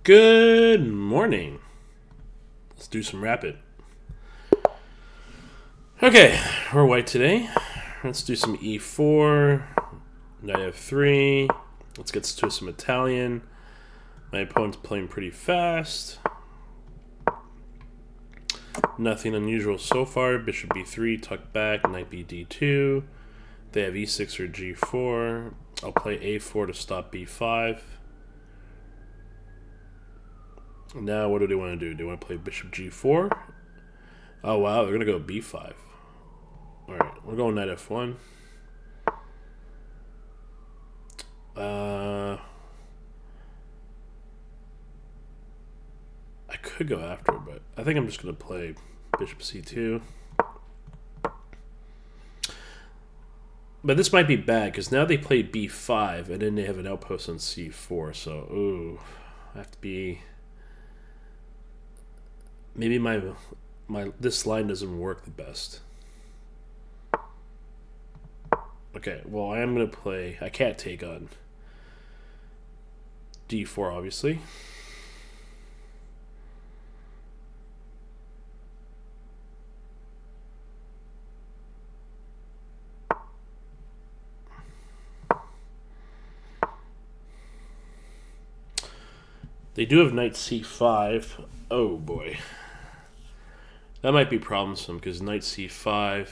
Good morning. Let's do some rapid. Okay, we're white today. Let's do some e4, knight f3. Let's get to some Italian. My opponent's playing pretty fast. Nothing unusual so far. Bishop b3, tuck back, knight b d2. They have e6 or g4. I'll play a4 to stop b5. Now, what do they want to do? Do they want to play bishop g4? Oh, wow, they're going to go b5. Alright, we're going knight f1. I could go after it, but I think I'm just going to play bishop c2. But this might be bad, because now they play b5, and then they have an outpost on c4, so, ooh, I have to be... Maybe my this line doesn't work the best. Okay, well, I am going to play... I can't take on d4, obviously. They do have knight c5. Oh, boy. That might be problemsome, because knight c5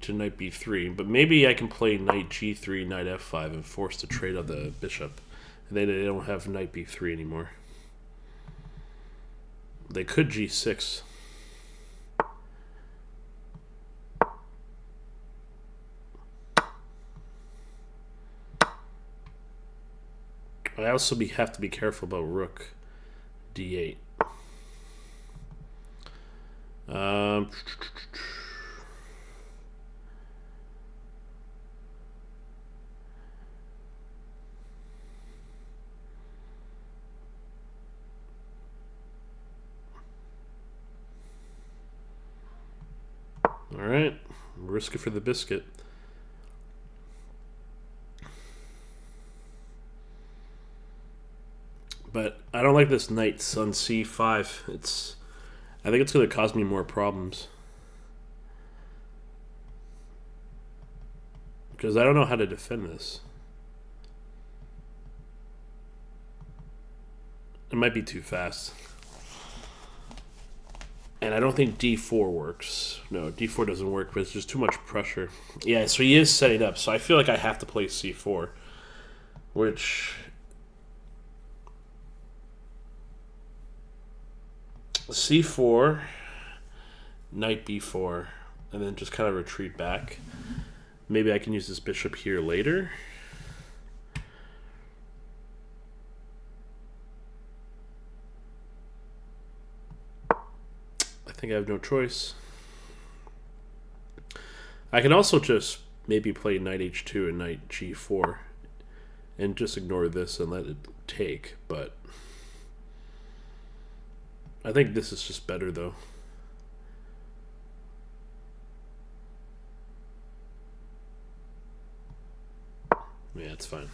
to knight b3. But maybe I can play knight g3, knight f5, and force the trade of the bishop. And they don't have knight b3 anymore. They could g6. I also have to be careful about rook d8. All right, risk it for the biscuit. But I don't like this knight on c5. I think it's going to cause me more problems. Because I don't know how to defend this. It might be too fast. And I don't think d4 works. No, d4 doesn't work, but it's just too much pressure. Yeah, so he is setting up. So I feel like I have to play c4. Which... c4, knight b4, and then just kind of retreat back. Maybe I can use this bishop here later. I think I have no choice. I can also just maybe play knight h2 and knight g4 and just ignore this and let it take, but I think this is just better, though. Yeah, it's fine.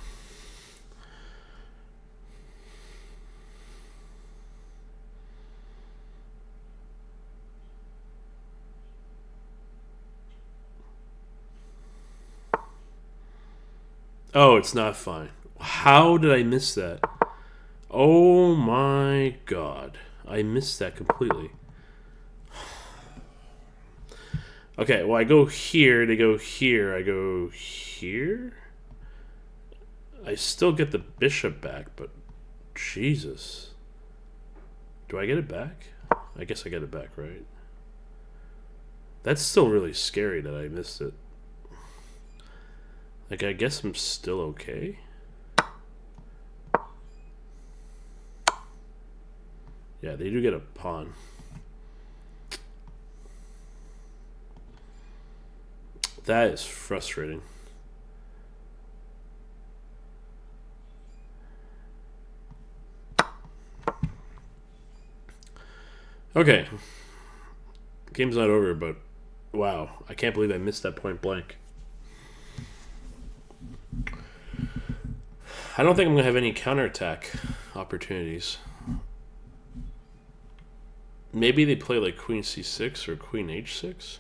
Oh, it's not fine. How did I miss that? Oh my god. I missed that completely. Okay, well, I go here, they go here, I go here? I still get the bishop back, but Jesus. Do I get it back? I guess I get it back, right? That's still really scary that I missed it. Like, I guess I'm still okay. Yeah, they do get a pawn. That is frustrating. Okay. Game's not over, but wow. I can't believe I missed that point blank. I don't think I'm going to have any counterattack opportunities. Maybe they play like queen c6 or queen h6.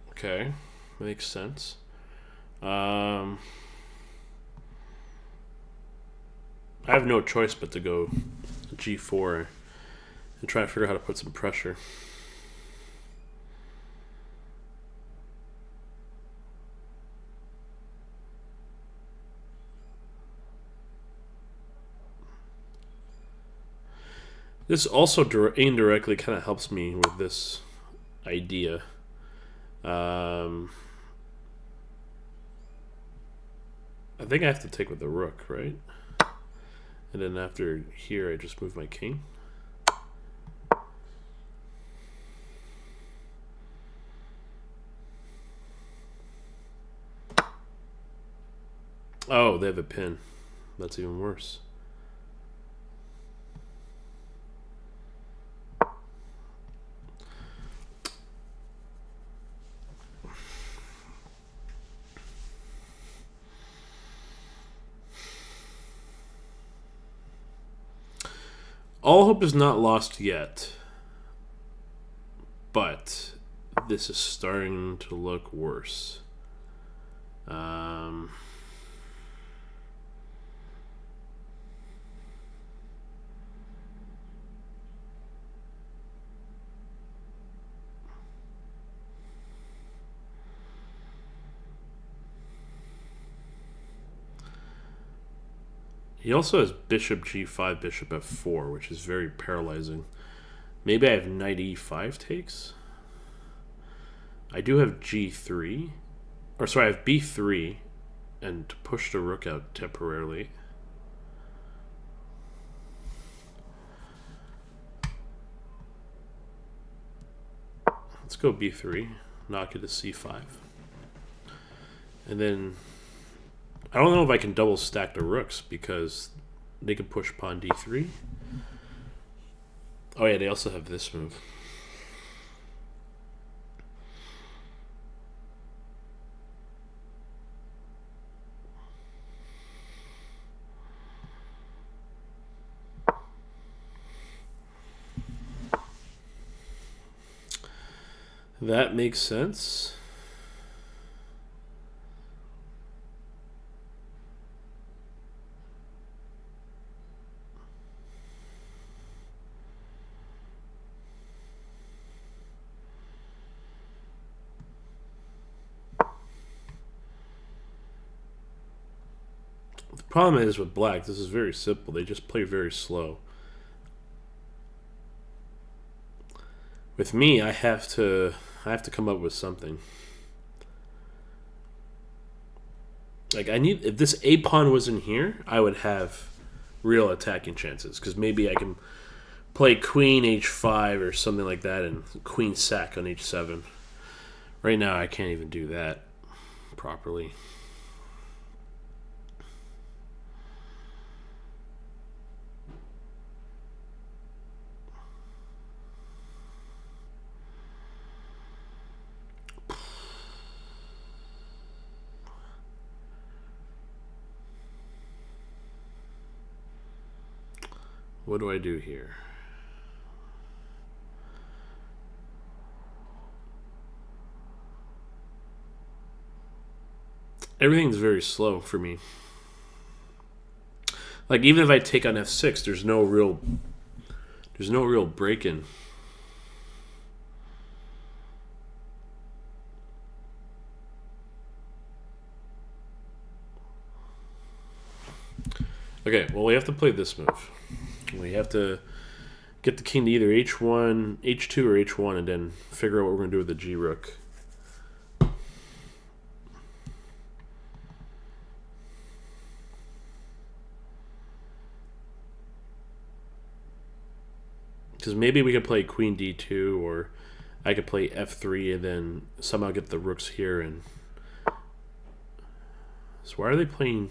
Okay, makes sense. I have no choice but to go g4 and try to figure out how to put some pressure. This also indirectly kind of helps me with this idea. I think I have to take with the rook, right? And then after here, I just move my king. Oh, they have a pin. That's even worse. All hope is not lost yet, but this is starting to look worse. He also has bishop g5, bishop f4, which is very paralyzing. Maybe I have knight e5 takes. I do have g3. Or sorry, I have b3 and to push the rook out temporarily. Let's go b3, knock it to c5. And then I don't know if I can double stack the rooks because they can push pawn d3. Oh yeah, they also have this move. That makes sense. The problem is with black, this is very simple. They just play very slow. With me, I have to come up with something. Like if this a pawn was in here, I would have real attacking chances because maybe I can play queen h5 or something like that and queen sack on h7. Right now, I can't even do that properly. What do I do here? Everything's very slow for me. Like even if I take on f6, there's no real break-in. Okay, well we have to play this move. We have to get the king to either h1, h2, or h1, and then figure out what we're going to do with the g-rook. Because maybe we could play queen d2, or I could play f3 and then somehow get the rooks here. And so why are they playing?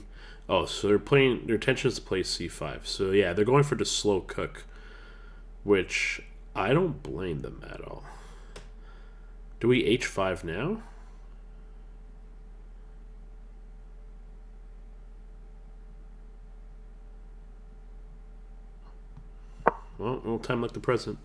Oh, so their intention is to play c5. So yeah, they're going for the slow cook, which I don't blame them at all. Do we h5 now? Well, no time like the present.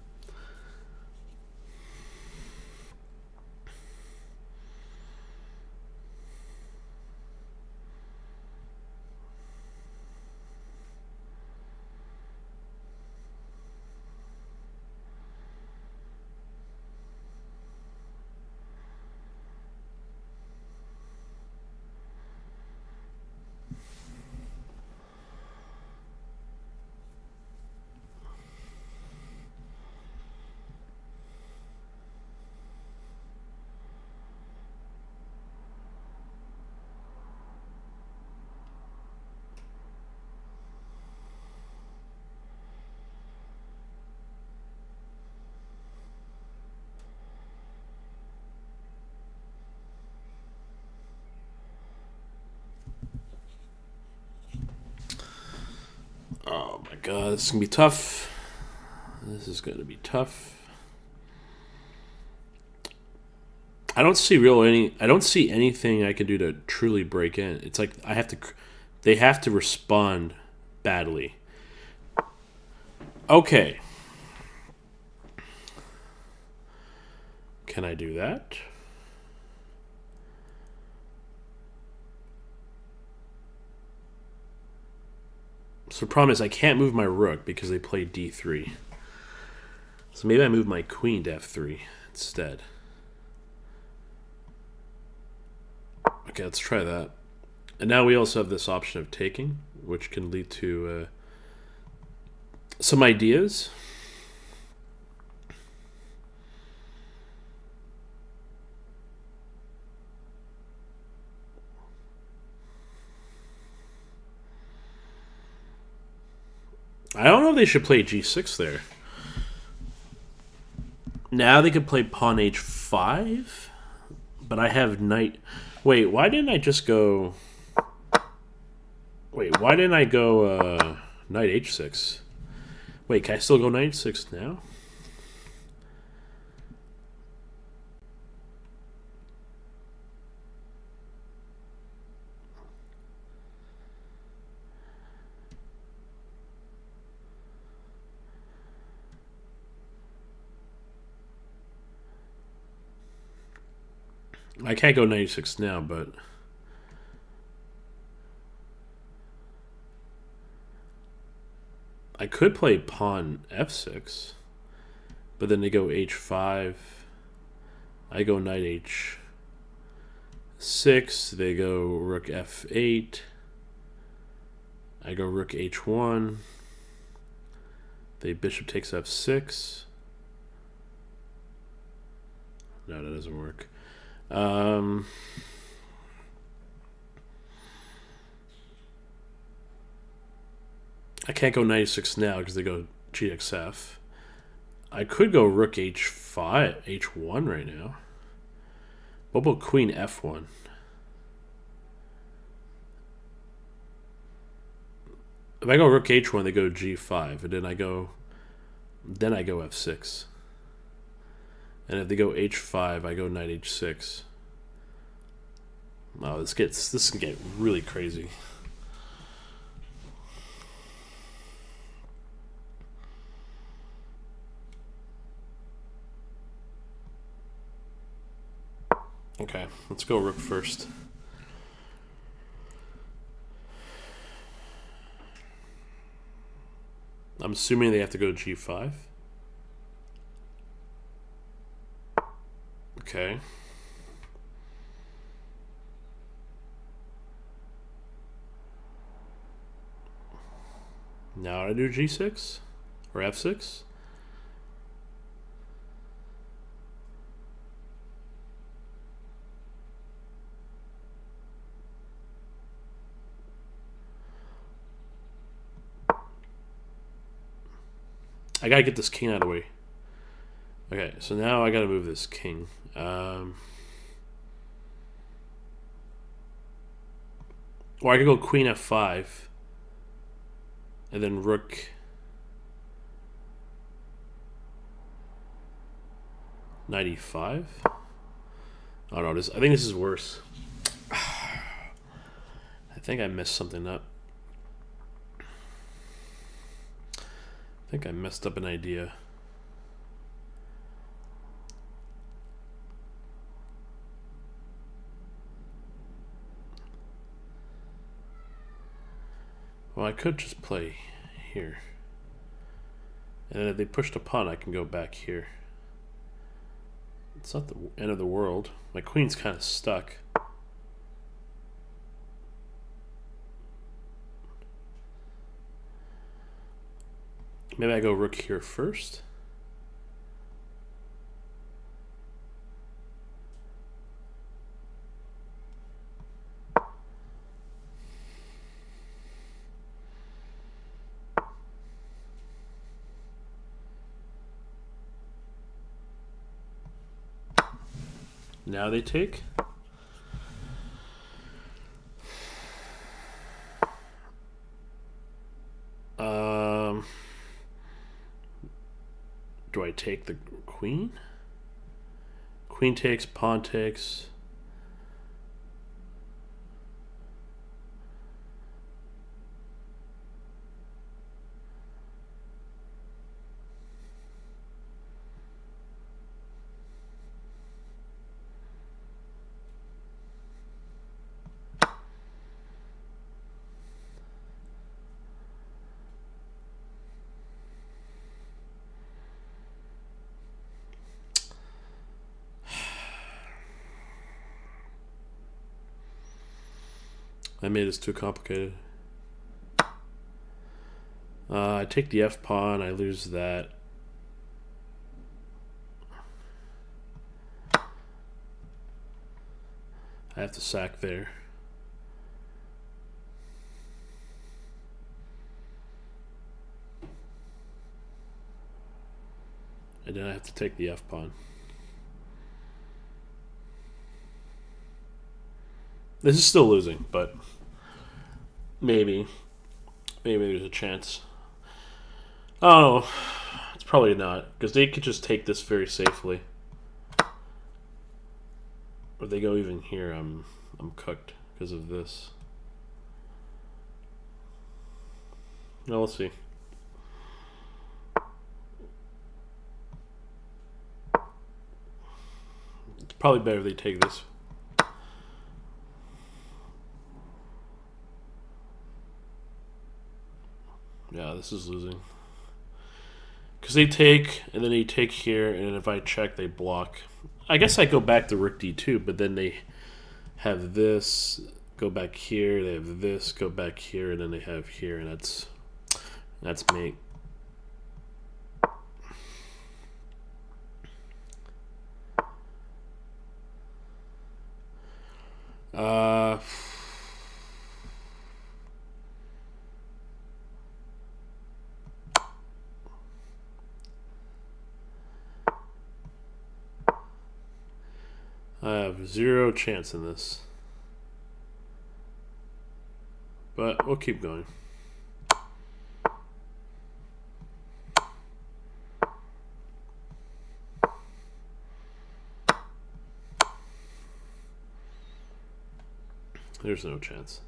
Oh my god, this is gonna be tough. This is gonna be tough. I don't see anything I can do to truly break in. It's like they have to respond badly. Okay. Can I do that? So the problem is I can't move my rook because they play d3. So maybe I move my queen to f3 instead. Okay, let's try that. And now we also have this option of taking, which can lead to some ideas. I don't know if they should play g6 there. Now they could play pawn h5, but I have knight. Wait, why didn't I just go? Wait, why didn't I go knight h6? Wait, can I still go knight h6 now? I can't go knight h6 now, but I could play pawn f6, but then they go h5. I go knight h6. They go rook f8. I go rook h1. The bishop takes f6. No, that doesn't work. I can't go knight h6 now because they go gxf. I could go rook h5, h1 right now. What about queen f1? If I go rook h1, they go g5, and then I go f6. And if they go h5, I go knight h6. Wow, this can get really crazy. Okay, let's go rook first. I'm assuming they have to go g5. Okay. Now I do g6 or f6. I gotta get this king out of the way. Okay, so now I gotta move this king. Or I could go queen f5, and then rook knight e5. Oh no, I think this is worse. I think I messed something up. I think I messed up an idea. Well, I could just play here. And then if they pushed a pawn, I can go back here. It's not the end of the world. My queen's kind of stuck. Maybe I go rook here first. Now they take. Do I take the queen? Queen takes, pawn takes. I made this too complicated. I take the F pawn, I lose that. I have to sack there. And then I have to take the F pawn. This is still losing, but maybe there's a chance. Oh, it's probably not, because they could just take this very safely. If they go even here, I'm cooked because of this. No, we'll see. It's probably better if they take this. Yeah, this is losing. Because they take, and then they take here, and if I check, they block. I guess I go back to rook d2, but then they have this, go back here, they have this, go back here, and then they have here, and that's mate. I have zero chance in this, but we'll keep going. There's no chance.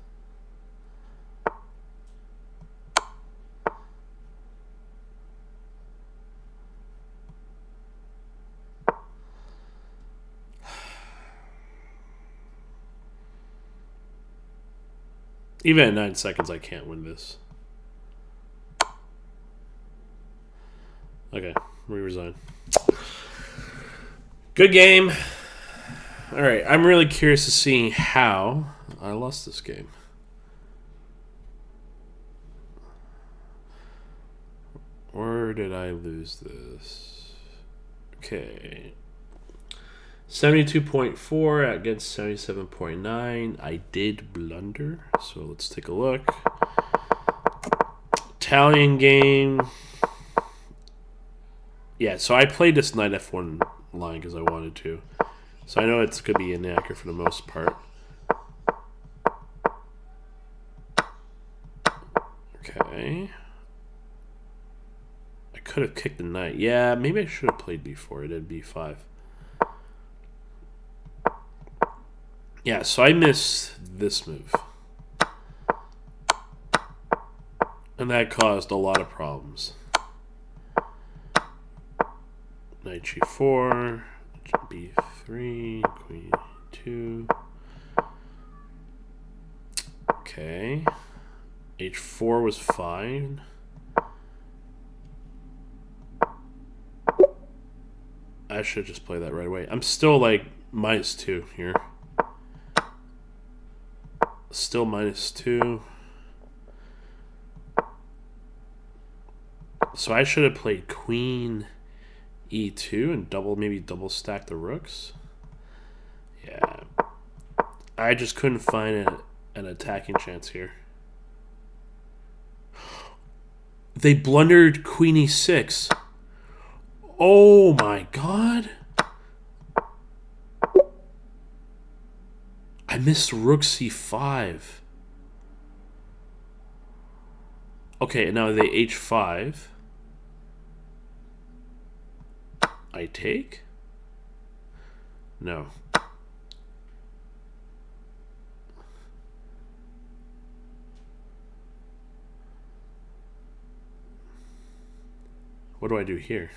Even at 9 seconds, I can't win this. Okay, we resign. Good game. All right, I'm really curious to see how I lost this game. Where did I lose this? Okay. 72.4 against 77.9. I did blunder, so let's take a look. Italian game. Yeah, so I played this knight f1 line because I wanted to. So I know it's going to be inaccurate for the most part. Okay. I could have kicked the knight. Yeah, maybe I should have played b4. It did b5. Yeah, so I missed this move. And that caused a lot of problems. Knight g4, b3, queen 2. Okay. h4 was fine. I should just play that right away. I'm still like -2 here. Still -2. So I should have played queen e2 and maybe double stack the rooks. Yeah. I just couldn't find an attacking chance here. They blundered queen e6. Oh my god. I missed rook c5. Okay, now they h5. I take? No. What do I do here?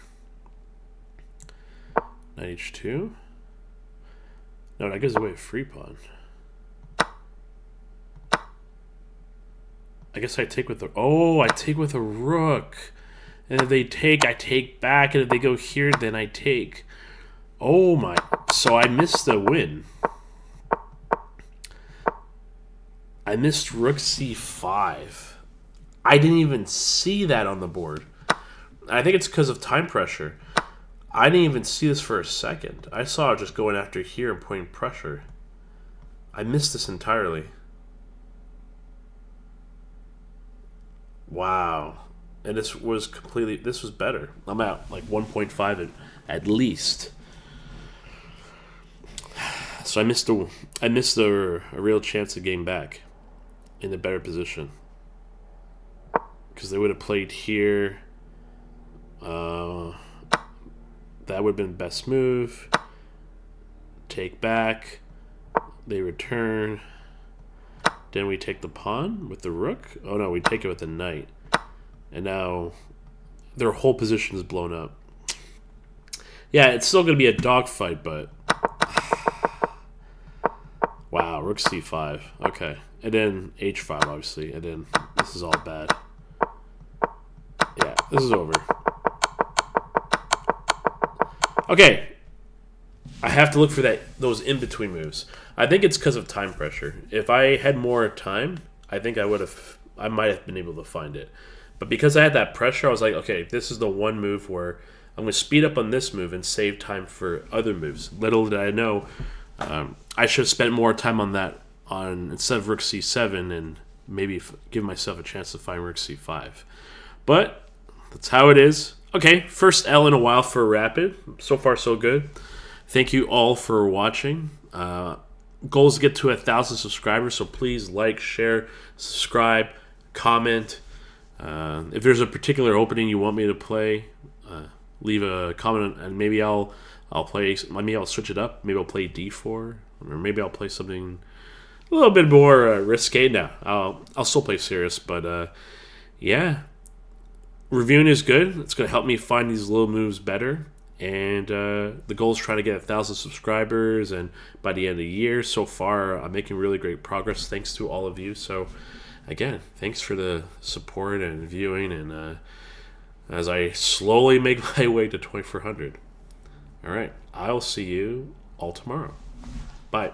Knight h2? No, that gives away a free pawn. I guess I take with the... Oh, I take with a rook. And if they take, I take back. And if they go here, then I take. Oh my... So I missed the win. I missed rook c5. I didn't even see that on the board. I think it's because of time pressure. I didn't even see this for a second. I saw it just going after here and putting pressure. I missed this entirely. Wow. And this was completely... This was better. I'm at like 1.5 at least. So I missed a real chance of getting back in a better position. Because they would have played here. That would have been best move. Take back. They return. Then we take the pawn with the rook. Oh no, we take it with the knight. And now their whole position is blown up. Yeah, it's still going to be a dogfight, but... Wow, rook c5. Okay. And then h5, obviously. And then this is all bad. Yeah, this is over. Okay. I have to look for those in-between moves. I think it's because of time pressure. If I had more time, I think I might have been able to find it. But because I had that pressure, I was like, okay, this is the one move where I'm going to speed up on this move and save time for other moves. Little did I know, I should have spent more time on that instead of rook c7 and maybe give myself a chance to find rook c5. But that's how it is. Okay, first L in a while for a rapid. So far, so good. Thank you all for watching. Goal is to get to 1,000 subscribers, so please like, share, subscribe, comment. If there's a particular opening you want me to play, leave a comment, and maybe I'll play. Maybe I'll switch it up. Maybe I'll play d4, or maybe I'll play something a little bit more risque. No, I'll still play serious, but yeah, reviewing is good. It's going to help me find these little moves better. And the goal is trying to get 1,000 subscribers, and by the end of the year. So far, I'm making really great progress thanks to all of you. So again, thanks for the support and viewing, and as I slowly make my way to 2,400. All right, I'll see you all tomorrow. Bye.